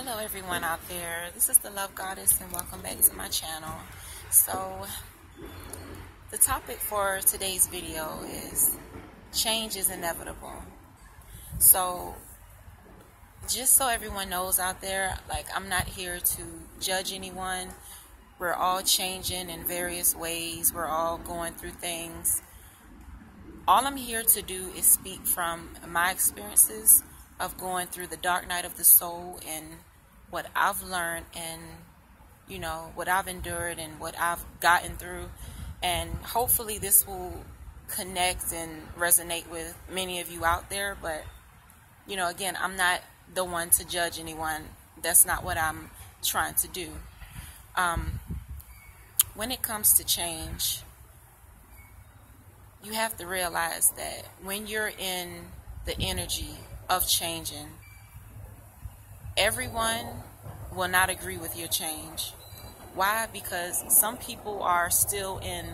Hello everyone out there, this is the Love Goddess and welcome back to my channel. So the topic for today's video is change is inevitable. So just so everyone knows out there, like, I'm not here to judge anyone. We're all changing in various ways. We're all going through things. All I'm here to do is speak from my experiences of going through the dark night of the soul and what I've learned and, what I've endured and what I've gotten through. And hopefully this will connect and resonate with many of you out there. But, again, I'm not the one to judge anyone. That's not what I'm trying to do. When it comes to change, you have to realize that when you're in the energy of changing, everyone will not agree with your change. Why? Because some people are still in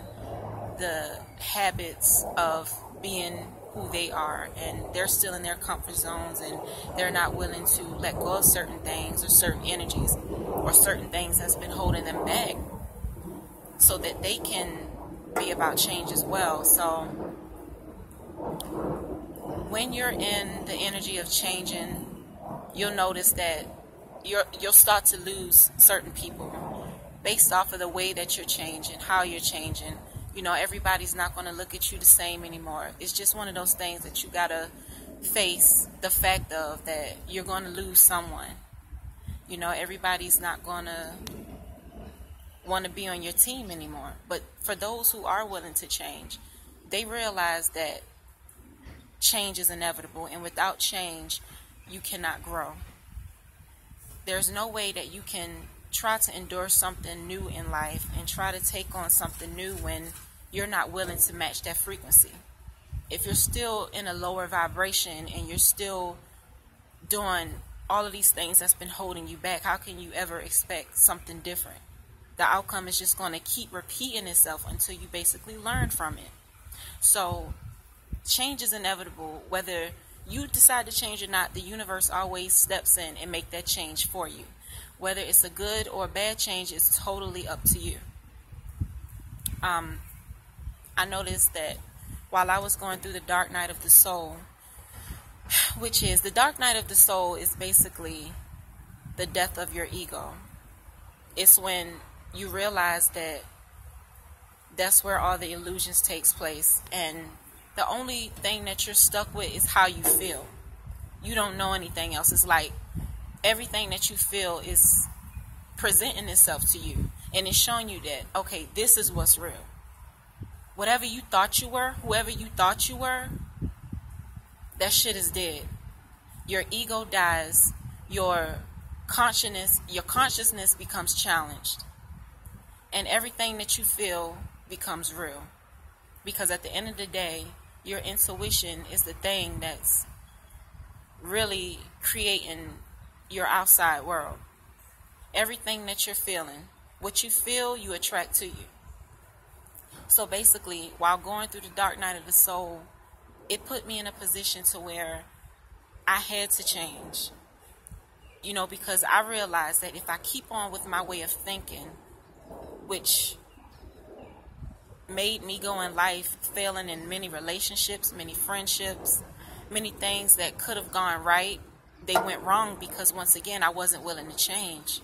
the habits of being who they are, and they're still in their comfort zones, and they're not willing to let go of certain things or certain energies or certain things that's been holding them back so that they can be about change as well. So when you're in the energy of changing, you'll notice that you'll start to lose certain people based off of the way that you're changing, how you're changing. Everybody's not going to look at you the same anymore. It's just one of those things that you got to face the fact of, that you're going to lose someone. Everybody's not going to want to be on your team anymore. But for those who are willing to change, they realize that change is inevitable, and without change, you cannot grow. There's no way that you can try to endure something new in life and try to take on something new when you're not willing to match that frequency. If you're still in a lower vibration and you're still doing all of these things that's been holding you back, how can you ever expect something different? The outcome is just going to keep repeating itself until you basically learn from it. So change is inevitable. Whether you decide to change or not, the universe always steps in and make that change for you. Whether it's a good or a bad change is totally up to you. I noticed that while I was going through the dark night of the soul, which is, the dark night of the soul is basically the death of your ego. It's when you realize that that's where all the illusions takes place, and the only thing that you're stuck with is how you feel. You don't know anything else. It's like everything that you feel is presenting itself to you, and it's showing you that, okay, this is what's real. Whatever you thought you were, whoever you thought you were, that shit is dead. Your ego dies. Your consciousness becomes challenged, and everything that you feel becomes real. Because at the end of the day, your intuition is the thing that's really creating your outside world. Everything that you're feeling, what you feel, you attract to you. So basically, while going through the dark night of the soul, it put me in a position to where I had to change. Because I realized that if I keep on with my way of thinking, which made me go in life failing in many relationships, many friendships, many things that could have gone right, they went wrong because, once again, I wasn't willing to change.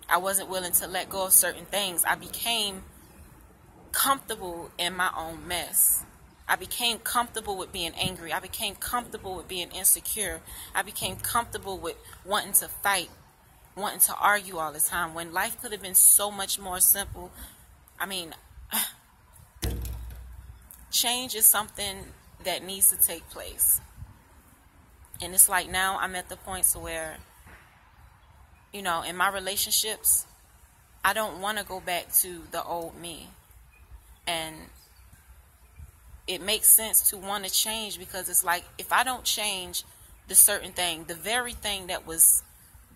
I wasn't willing to let go of certain things. I became comfortable in my own mess. I became comfortable with being angry. I became comfortable with being insecure. I became comfortable with wanting to fight, wanting to argue all the time, when life could have been so much more simple. Change is something that needs to take place. And it's like, now I'm at the point to where, in my relationships, I don't want to go back to the old me. And it makes sense to want to change, because it's like, if I don't change the certain thing, the very thing that was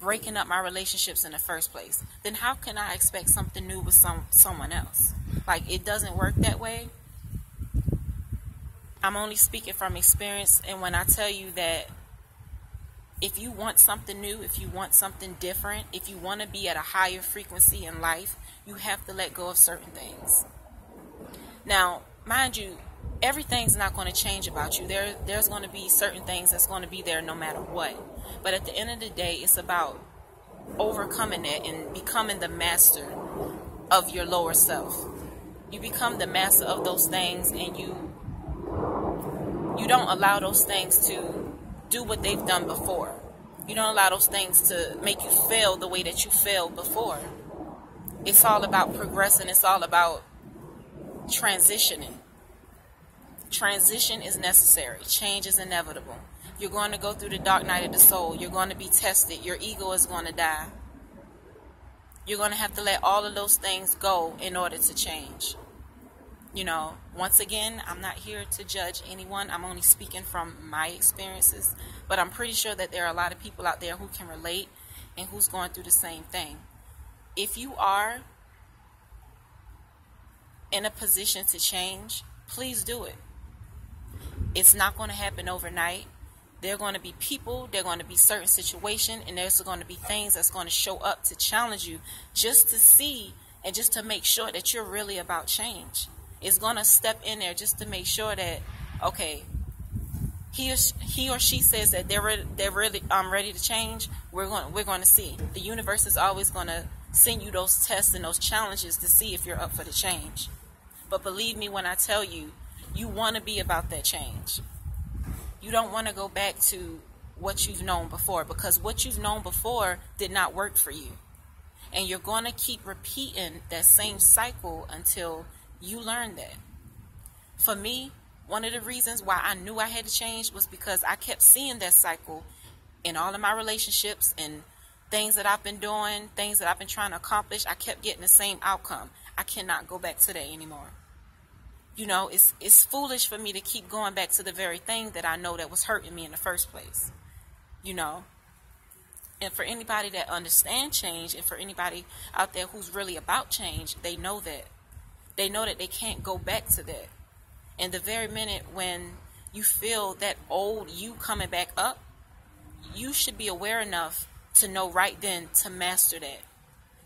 breaking up my relationships in the first place, then how can I expect something new with someone else? Like, it doesn't work that way. I'm only speaking from experience, and when I tell you that If you want something new, if you want something different, if you want to be at a higher frequency in life, you have to let go of certain things. Now, mind you, everything's not going to change about you. There's going to be certain things that's going to be there no matter what. But at the end of the day, it's about overcoming it and becoming the master of your lower self. You become the master of those things, and you don't allow those things to do what they've done before. You don't allow those things to make you fail the way that you failed before. It's all about progressing. It's all about transitioning. Transition is necessary. Change is inevitable. You're going to go through the dark night of the soul. You're going to be tested. Your ego is going to die. You're going to have to let all of those things go in order to change. You know, once again, I'm not here to judge anyone. I'm only speaking from my experiences. But I'm pretty sure that there are a lot of people out there who can relate and who's going through the same thing. If you are in a position to change, please do it. It's not going to happen overnight. There are going to be people, there are going to be certain situations, and there's going to be things that's going to show up to challenge you just to see and just to make sure that you're really about change. It's going to step in there just to make sure that, okay, he or she says that they're really ready to change. We're going to see. The universe is always going to send you those tests and those challenges to see if you're up for the change. But believe me when I tell you, you want to be about that change. You don't want to go back to what you've known before, because what you've known before did not work for you. And you're going to keep repeating that same cycle until you learn that. For me, one of the reasons why I knew I had to change was because I kept seeing that cycle in all of my relationships and things that I've been doing, things that I've been trying to accomplish. I kept getting the same outcome. I cannot go back to that anymore. You know, it's foolish for me to keep going back to the very thing that I know that was hurting me in the first place. You know, and for anybody that understands change, and for anybody out there who's really about change, they know that. They know that they can't go back to that. And the very minute when you feel that old you coming back up, you should be aware enough to know right then to master that.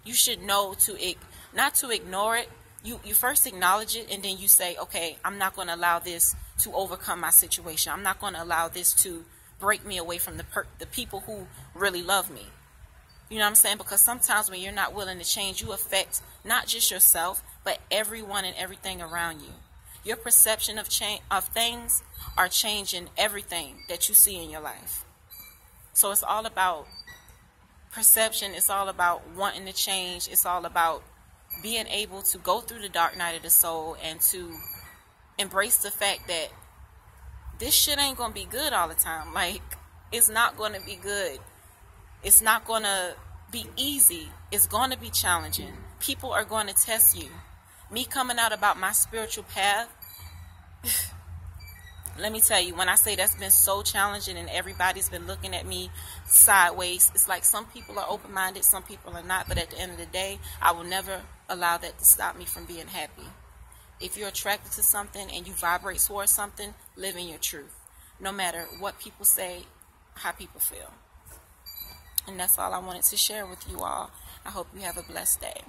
You should know not to ignore it. You first acknowledge it, and then you say, okay, I'm not going to allow this to overcome my situation. I'm not going to allow this to break me away from the people who really love me. You know what I'm saying? Because sometimes when you're not willing to change, you affect not just yourself, but everyone and everything around you. Your perception of things are changing everything that you see in your life. So it's all about perception. It's all about wanting to change. It's all about being able to go through the dark night of the soul and to embrace the fact that this shit ain't going to be good all the time. Like, it's not going to be good. It's not going to be easy. It's going to be challenging. People are going to test you. Me coming out about my spiritual path, let me tell you, when I say that's been so challenging and everybody's been looking at me sideways, it's like some people are open-minded, some people are not. But at the end of the day, I will never allow that to stop me from being happy. If you're attracted to something and you vibrate towards something, live in your truth. No matter what people say, how people feel. And that's all I wanted to share with you all. I hope you have a blessed day.